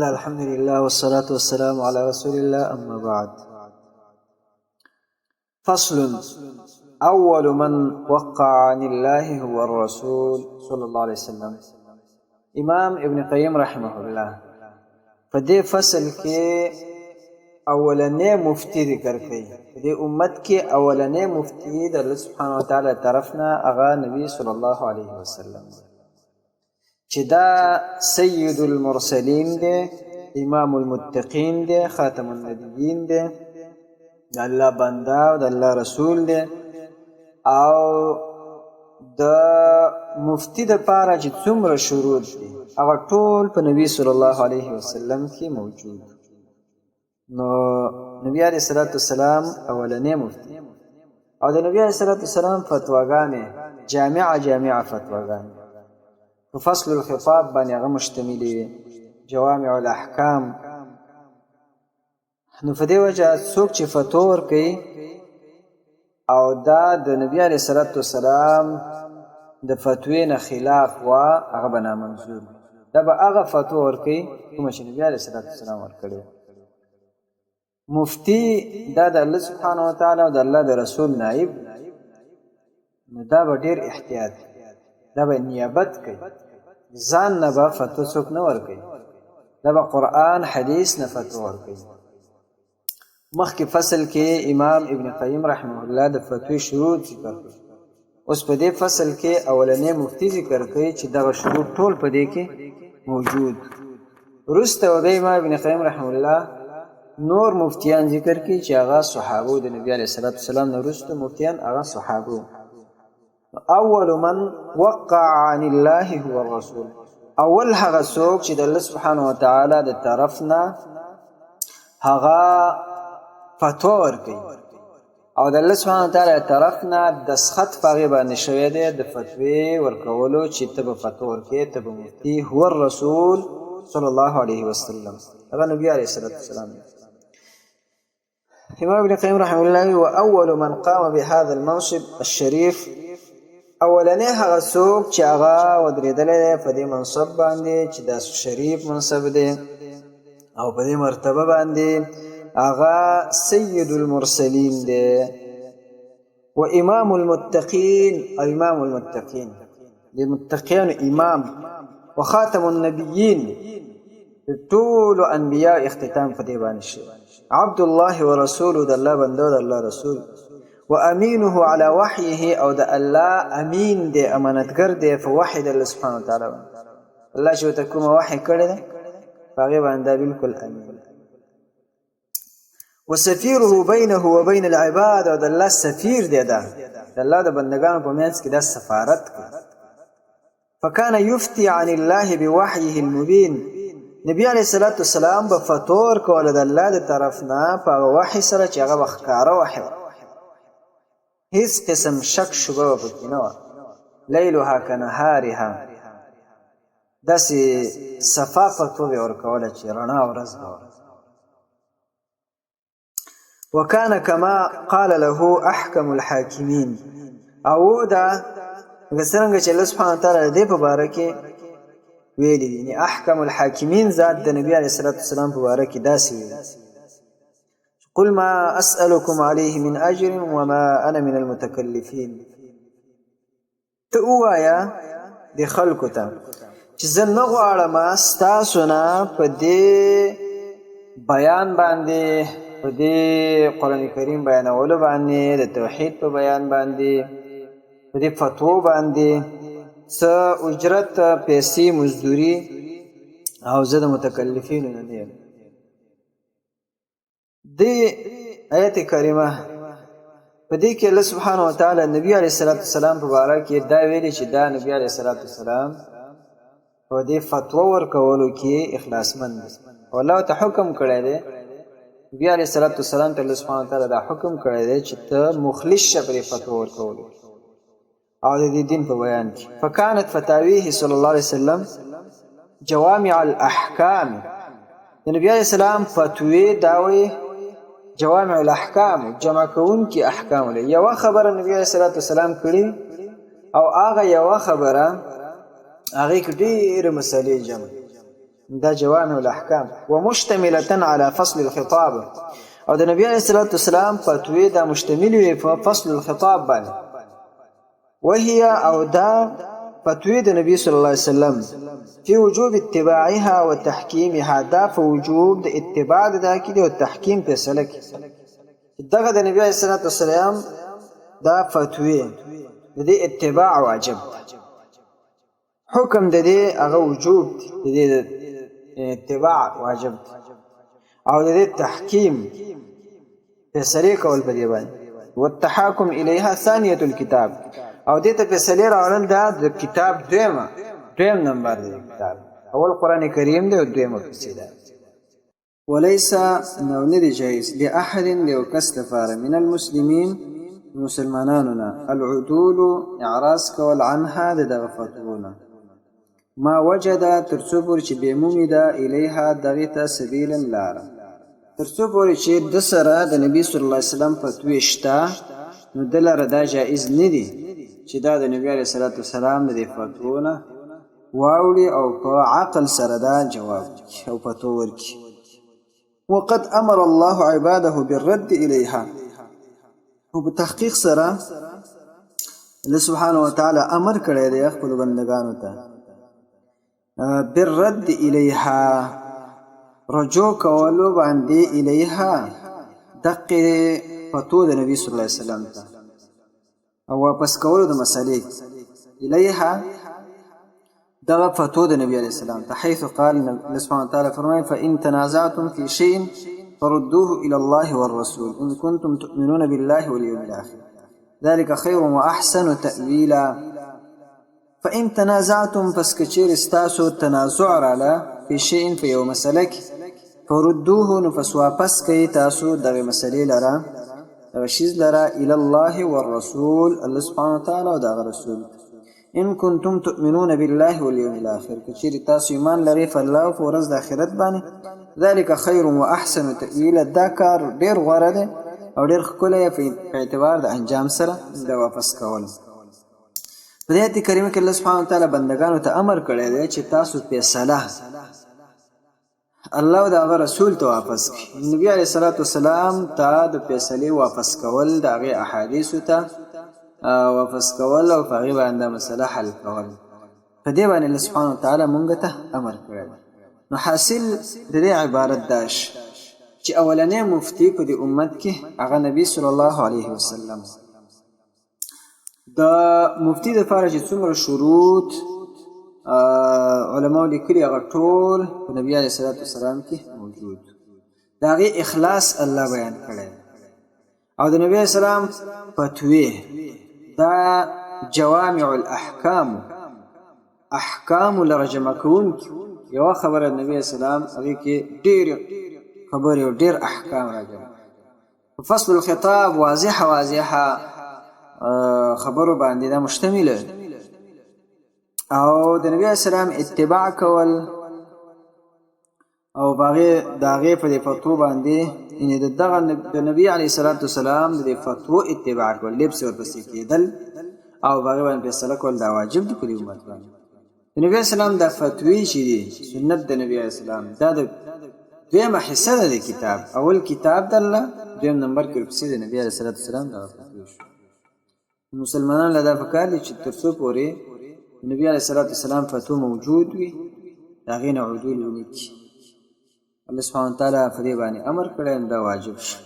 الحمد لله والصلاة والسلام على رسول الله أما بعد. فصل: أول من وقع عن الله هو الرسول صلى الله عليه وسلم. امام ابن قیم رحمه الله په دې فصل کې اولنې مفتی ذکر کوي. په دې امت کې اولنې مفتی د الله سبحانه وتعالی طرفنا هغه نبی صلی الله علیه وسلم چې دا سید المرسلین دی، امام المتقین دی، خاتم النبیین دی، د الله بنده او د الله رسول دی، او د مفتی د پاره چې څومره شروط دي هغه ټول په نبی صلی الله علیه وسلم کې موجود. نو نبی علیه الصلاة والسلام اولنې مفتی او د نبی علیه الصلاة والسلام فتواګانې جامعه فتواګانې په فصل الخطاب باندې هغه مشتملې وي، جوامع الاحکام. نو په دې وجه څوک چې فتوا ورکوي او دا د نبی علیه الصلاة والسلام د فتوی نه خلاف وا هغه به نامنظور. دا به هغه فتوا ورکوي کومه چې نبی علیه الصلاة والسلام ورکړې. مفتی دا د الله سبحانه وتعالی او د الله د رسول نائب، نو دا به ډېر احتیاط، دا به نیابت کوي، ځان نه به فتوا څوک نه ورکوي، دا به قرآن حدیث نه فتوا ورکوي. مخکې فصل کې امام ابن قیم رحمه الله د فتوی شروط ذکر کړي. اوس په دې فصل کې اولنې مفتی ذکر کوي چې دغه شروط ټول په دې کې موجود. وروسته و بیا امام ابن قیم رحمه الله نور مفتیان ذکر کوي چې هغه صحابه د نبی علیه الصلاة والسلام نه وروسته مفتیان هغه صحابه. اول من وقع عن الله هو الرسول، اول هغه څوک چې د الله سبحانه وتعالی د طرف نه هغه فتوا ورکوي او د الله سبحانه وتعالی د طرف نه دستخط په هغې باندې شوی دی د فتوی ورکولو چې ته به فتوا ورکوې، ته به مفتي. هو الرسول صلی الله علیه وسلم، هغه نبی علیه الصلاة والسلام. امام ابن قیم رحمه الله واول من قام بهذا المنصب الشریف، اولنې هغه څوک چې هغه ودرېدلی دی په دې منصب باندې چې دا شریف منصب دی او په دې مرتبه باندې هغه سید المرسلین دی و امام المتقین او امام المتقین، د متقین امام و خاتم النبیین، ټول انبیاء اختتام په دې باندې شوی. عبد الله و رسول، د الله بنده د الله رسول، و امینه علی وحیه، او د الله امین دی، امانتګر دی په وحی د الله سبحانه وتعالی باندې. الله چې ورته کومه وحی کړی دی په هغې باندې دا بالکل امین. و سفیره بینه و بین العباد، او د الله سفیر دی، دا د الله د بندگانو په منځ کې دا سفارت کوي. فکان یفتی عن الله بوحیه المبین، نبی علیه الصلاة والسلام به فتوا ورکوله د الله د طرف نه په هغه وحی سره چې هغه به ښکاره وحی وه، هیڅ قسم شک شبه به پکې نه وه. لیلها کنهارها، داسې صفا فتوا به یې ورکوله چې رڼا ورځ به وه. وکان کما قال له احکم الحاکمین، او دا څرنګه چې الله سبحانه وتعالی د دې په باره کې ویلي دي، یعنې احکم الحاکمین ذات د نبي علیه الصلاة والسلام په باره کې داسې ویلي: قل ما اسألكم عليه من اجر وما انا من المتکلفین. ته ووایه د خلکو ته چې زه نه غواړم ستاسو نه په دې بیان باندې، په دې قرآن کریم بیانولو باندې، د توحید په بیان باندې، په دې فتوو باندې څه اجرت، پیسې، مزدوري، او زه د متکلفینو نه نه یم. دې آیت کریمه په دې کې الله سبحانه وتعالی نبی علیه الصلاة والسلام په باره کې دا ویلي چې دا نبی علیه الصلاة والسلام په دې فتوا ورکولو کې اخلاصمند دی او الله ته حکم کړی دی. نبی علیه الصلاة والسلام ته الله سبحانه وتعالی دا حکم کړی دی چې ته مخلص شه په دې فتوا ورکولو او د دې دین په بیان کې. فکانت فتاویه صلی الله علیه وسلم جوامع الاحکام، د نبی علیه السلام فتوی داوی جوامع الاحکام، جمع کوونکي احکام لري. یوه خبره نبی علیه الصلاة والسلام کړي او هغه یوه خبره هغې کې ډېرې مسلې جمع دا جوامع الاحکام ومشتملة على فصل الخطاب او د نبی علیه الصلاة والسلام فتوی دا مشتمل وي په فصل الخطاب باندې وهي او دا فتوی د نبی صلی الله علیه وسلم فی وجوب اتباعها وتحکیمها دا په وجوب د اتباع د عقیدې او تحکیم فیصله کې دغه د نبی علیه الصلاة والسلام دا فتوی د دې اتباع واجب حکم د دې هغه وجوب د دې اتباع واجب او د دې تحکیم فیصله کول په دې باندې والتحاکم الیها ثانیه الكتاب او دې ته فیصله راوړل دا د کتاب دویم نمبر دی کتاب اول قران کریم دی او دویم فیصله وليس نو ندی جایز لاحد لو کس لپاره من المسلمین مسلماناننا العدول اعراض کول عنها دغه فتوونه ما وجد ترڅو پورې چې بیمومي دا الیها دغه ته سبیلا لاره ترڅو پورې چې د سره د نبی صلی الله علیه وسلم فتوی شته نو د لاره دا جایز نه دی چې دا د نبی علیه الصلاة والسلام د فتوونه واوړي او په عقل سره دا جواب او فتوا ورکړي وقد امر الله عباده بالرد الیها او په تحقیق سره الله سبحانه وتعالى امر کړی دی خپل بندگانو ته بالرد الیها رجوع کولو باندې الیها دقه فتو د نبی صلی الله علیه وسلم ته او واپس کولو د مسلې الیها دغه فتو د نبی علیه السلام ته حيث قال الله سبحانه وتعالى فرمای فإن تنازعتم في شيء فردوه إلى الله والرسول إن كنتم تؤمنون بالله واليوم الآخر ذلك خير وأحسن تأويلا فإن تنازعتم فسكتشير استاسو تنازع على في شيء في يوم مسلك فردوه نفسوا پسكي تاسو دغه مسلې لرا دغه شیز لرا إلى الله والرسول الله سبحانه وتعالى ودغه رسول إن كنتم تؤمنون بالله واليوم الآخر كتشير تاسو ایمان لري فالله فورز د آخرت باندې ذلك خير واحسن تأويلا دا کار ډیر غوره دی او ډیر ښکلی په اعتبار د انجام سره د واپس کول په دې آیت کریمه کې الله سبحانه وتعالی بندگانو ته امر کړی دی چې تاسو فیصله الله او د هغه رسول ته واپس کړئ نبی علیه الصلاة والسلام ته د فیصلې واپس کول د هغې احادیثو ته واپس کول او په هغې باندې مسله حل کول په دې باندې الله سبحانه وتعالی مونږ ته امر کړی دی نو حاصل د دې عبارت داش چې اولنې مفتی په دې امت کې هغه نبی صلی الله علیه وسلم د مفتی دپاره چې څومره شروط علماو لیکلي هغه ټول په نبی علیه الصلاة والسلام کې موجود د هغې اخلاص الله بیان کړی او د نبی علیه السلام فتوی دا جوامع الاحکام احکام لره جمع کوونکي یو خبره نبی اسلام هغه کې ډېر خبرې او ډېر احکام راځي فصل الخطاب واضحه خبرو باندې دا مشتمل او د نبی اسلام اتباع کول او باغې داغه په فتوا باندې ان دغه د نبی علی صلوات والسلام د فتوا اتباع کول لبس ورپسې کېدل او باغې باندې فیصله کول دا واجب دی په امت باندې نبی اسلام د فتوی چې دی سنت د نبی اسلام دا د دویمه حصه ده د کتاب اول کتاب د الله دویم نمبر کې ورپسې د نبی علیه الصلاة والسلام دا فتوی شو مسلمانان له دا پکار دي چې تر څو پورې نبی علیه الصلاة والسلام فتوا موجود وي د هغې نه عدول ونه کړي الله سبحانه وتعالی په دې باندې امر کړی دا واجب شي